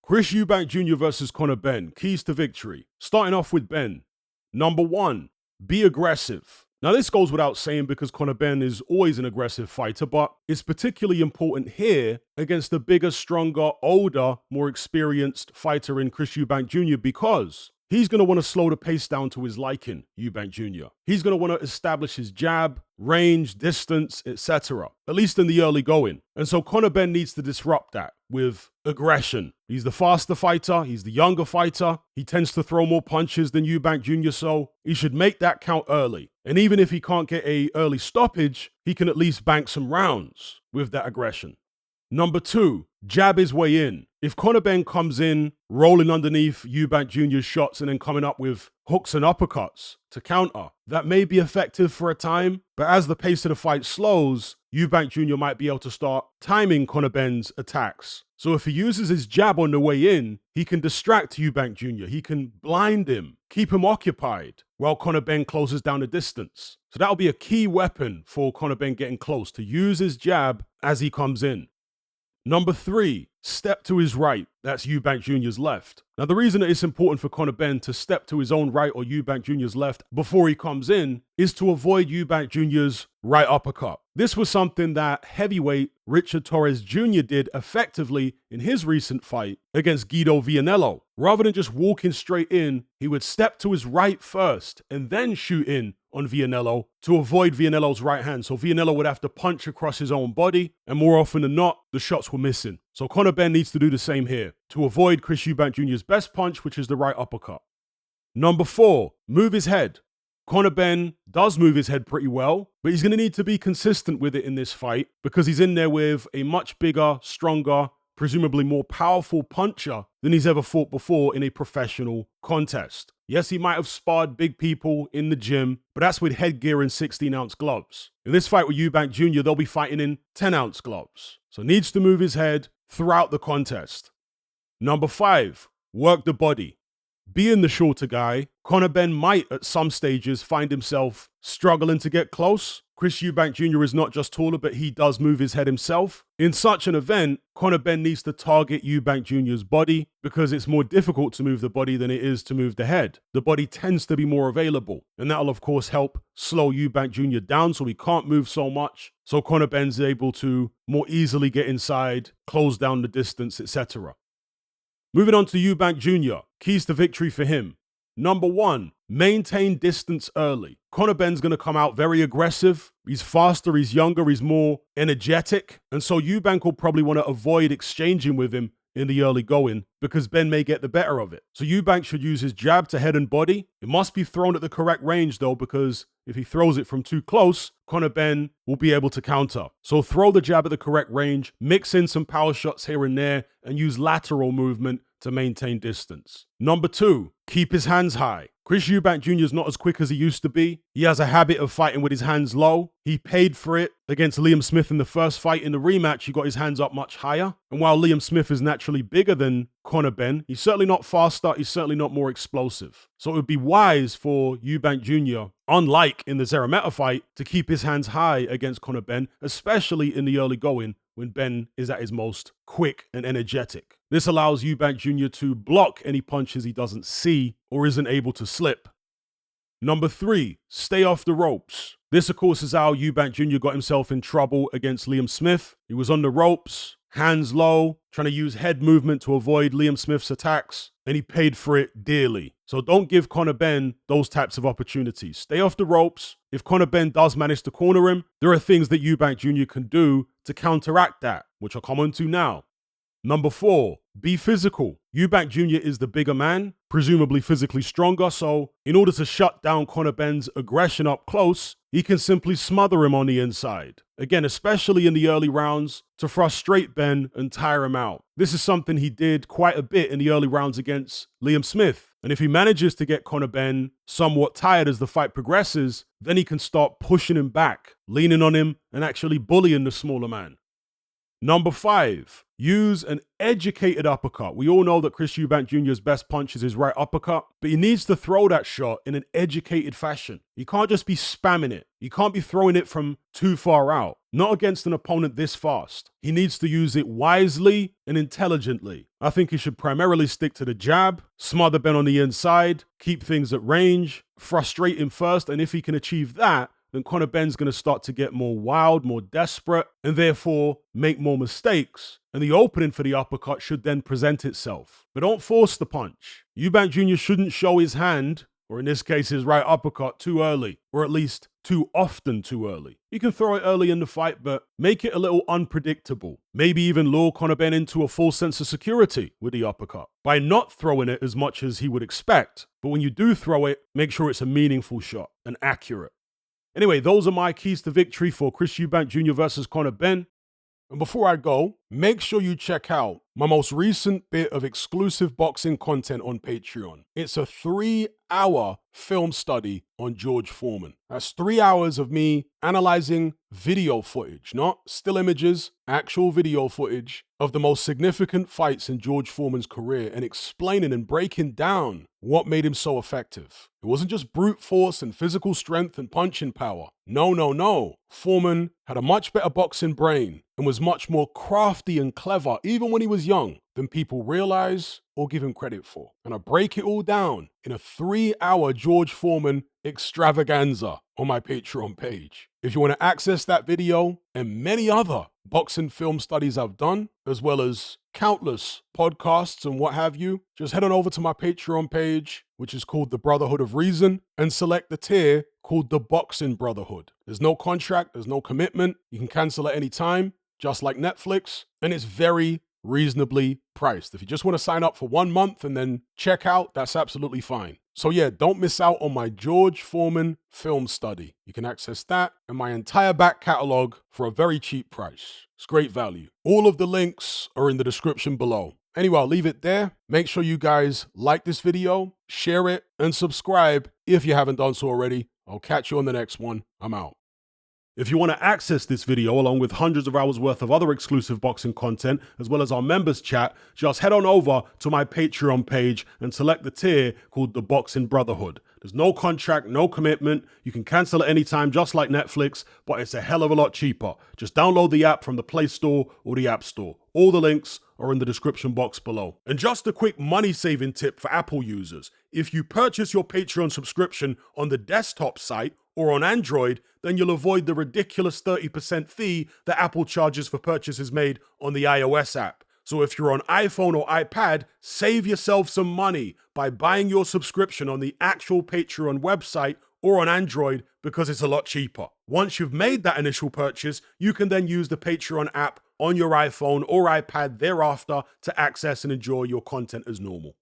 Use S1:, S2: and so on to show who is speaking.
S1: Chris Eubank Jr. versus Conor Benn. Keys to victory. Starting off with Benn. Number 1, be aggressive. Now this goes without saying because Conor Benn is always an aggressive fighter, but it's particularly important here against the bigger, stronger, older, more experienced fighter in Chris Eubank Jr. because he's going to want to slow the pace down to his liking, Eubank Jr. He's going to want to establish his jab, range, distance, etc., at least in the early going. And so Conor Benn needs to disrupt that with aggression. He's the faster fighter, he's the younger fighter, he tends to throw more punches than Eubank Jr., so he should make that count early. And even if he can't get an early stoppage, he can at least bank some rounds with that aggression. Number 2, jab his way in. If Conor Benn comes in rolling underneath Eubank Jr.'s shots and then coming up with hooks and uppercuts to counter, that may be effective for a time, but as the pace of the fight slows, Eubank Jr. might be able to start timing Conor Benn's attacks. So if he uses his jab on the way in, he can distract Eubank Jr., he can blind him, keep him occupied while Conor Benn closes down the distance. So that'll be a key weapon for Conor Benn getting close, to use his jab as he comes in. Number 3, step to his right. That's Eubank Jr.'s left. Now, the reason that it's important for Conor Benn to step to his own right or Eubank Jr.'s left before he comes in is to avoid Eubank Jr.'s right uppercut. This was something that heavyweight Richard Torres Jr. did effectively in his recent fight against Guido Vianello. Rather than just walking straight in, he would step to his right first and then shoot in on Vianello to avoid Vianello's right hand. So Vianello would have to punch across his own body, and more often than not, the shots were missing. So Conor Benn needs to do the same here to avoid Chris Eubank Jr.'s best punch, which is the right uppercut. Number 4, move his head. Conor Benn does move his head pretty well, but he's going to need to be consistent with it in this fight because he's in there with a much bigger, stronger, presumably more powerful puncher than he's ever fought before in a professional contest. Yes, he might have sparred big people in the gym, but that's with headgear and 16-ounce gloves. In this fight with Eubank Jr., they'll be fighting in 10-ounce gloves. So needs to move his head throughout the contest. Number 5, work the body. Being the shorter guy, Conor Benn might at some stages find himself struggling to get close. Chris Eubank Jr. is not just taller, but he does move his head himself. In such an event, Conor Benn needs to target Eubank Jr.'s body because it's more difficult to move the body than it is to move the head. The body tends to be more available, and that'll of course help slow Eubank Jr. down so he can't move so much. So Conor Benn's able to more easily get inside, close down the distance, etc. Moving on to Eubank Jr., keys to victory for him. Number 1, maintain distance early. Conor Benn's going to come out very aggressive. He's faster, he's younger, he's more energetic. And so Eubank will probably want to avoid exchanging with him in the early going because Benn may get the better of it. So Eubank should use his jab to head and body. It must be thrown at the correct range though, because if he throws it from too close, Conor Benn will be able to counter. So throw the jab at the correct range, mix in some power shots here and there, and use lateral movement to maintain distance. Number 2, keep his hands high. Chris Eubank Jr. is not as quick as he used to be. He has a habit of fighting with his hands low. He paid for it against Liam Smith in the first fight. In the rematch, he got his hands up much higher. And while Liam Smith is naturally bigger than Conor Benn, he's certainly not faster, he's certainly not more explosive. So it would be wise for Eubank Jr., unlike in the Zerameta fight, to keep his hands high against Conor Benn, especially in the early going when Benn is at his most quick and energetic. This allows Eubank Jr. to block any punches he doesn't see or isn't able to slip. Number 3, stay off the ropes. This, of course, is how Eubank Jr. got himself in trouble against Liam Smith. He was on the ropes, hands low, trying to use head movement to avoid Liam Smith's attacks, and he paid for it dearly. So don't give Conor Benn those types of opportunities. Stay off the ropes. If Conor Benn does manage to corner him, there are things that Eubank Jr. can do to counteract that, which I'll come on to now. Number 4, be physical. Eubank Jr. is the bigger man, presumably physically stronger, so in order to shut down Conor Benn's aggression up close, he can simply smother him on the inside. Again, especially in the early rounds, to frustrate Benn and tire him out. This is something he did quite a bit in the early rounds against Liam Smith. And if he manages to get Conor Benn somewhat tired as the fight progresses, then he can start pushing him back, leaning on him, and actually bullying the smaller man. Number 5, use an educated uppercut. We all know that Chris Eubank Jr.'s best punch is his right uppercut, but he needs to throw that shot in an educated fashion. He can't just be spamming it. He can't be throwing it from too far out. not against an opponent this fast. He needs to use it wisely and intelligently. I think he should primarily stick to the jab, smother Ben on the inside, keep things at range, frustrate him first, and if he can achieve that, then Conor Benn's going to start to get more wild, more desperate, and therefore make more mistakes. And the opening for the uppercut should then present itself. But don't force the punch. Eubank Jr. shouldn't show his hand, or in this case his right uppercut, too early, or at least too often too early. You can throw it early in the fight, but make it a little unpredictable. Maybe even lure Conor Benn into a false sense of security with the uppercut by not throwing it as much as he would expect. But when you do throw it, make sure it's a meaningful shot and accurate. Anyway, those are my keys to victory for Chris Eubank Jr. versus Conor Benn. And before I go, make sure you check out my most recent bit of exclusive boxing content on Patreon. It's a 3-hour film study on George Foreman. That's 3 hours of me analyzing video footage, not still images, actual video footage of the most significant fights in George Foreman's career and explaining and breaking down what made him so effective. It wasn't just brute force and physical strength and punching power. No. Foreman had a much better boxing brain and was much more crafty and clever, even when he was young, than people realize or give him credit for. And I break it all down in a 3-hour George Foreman extravaganza on my Patreon page. If you want to access that video and many other boxing film studies I've done, as well as countless podcasts and what have you, just head on over to my Patreon page, which is called The Brotherhood of Reason, and select the tier called The Boxing Brotherhood. There's no contract, there's no commitment. You can cancel at any time, just like Netflix, and it's very reasonably priced. If you just want to sign up for 1 month and then check out, that's absolutely fine. So yeah, don't miss out on my George Foreman film study. You can access that and my entire back catalog for a very cheap price. It's great value. All of the links are in the description below. Anyway, I'll leave it there. Make sure you guys like this video, share it, and subscribe if you haven't done so already. I'll catch you on the next one. I'm out. If you want to access this video along with hundreds of hours worth of other exclusive boxing content, as well as our members chat, just head on over to my Patreon page and select the tier called The Boxing Brotherhood. There's no contract, no commitment. You can cancel at any time, just like Netflix, but it's a hell of a lot cheaper. Just download the app from the Play Store or the App Store. All the links are in the description box below. And just a quick money-saving tip for Apple users. If you purchase your Patreon subscription on the desktop site or on Android, then you'll avoid the ridiculous 30% fee that Apple charges for purchases made on the iOS app. So if you're on iPhone or iPad, save yourself some money by buying your subscription on the actual Patreon website or on Android because it's a lot cheaper. Once you've made that initial purchase, you can then use the Patreon app on your iPhone or iPad thereafter to access and enjoy your content as normal.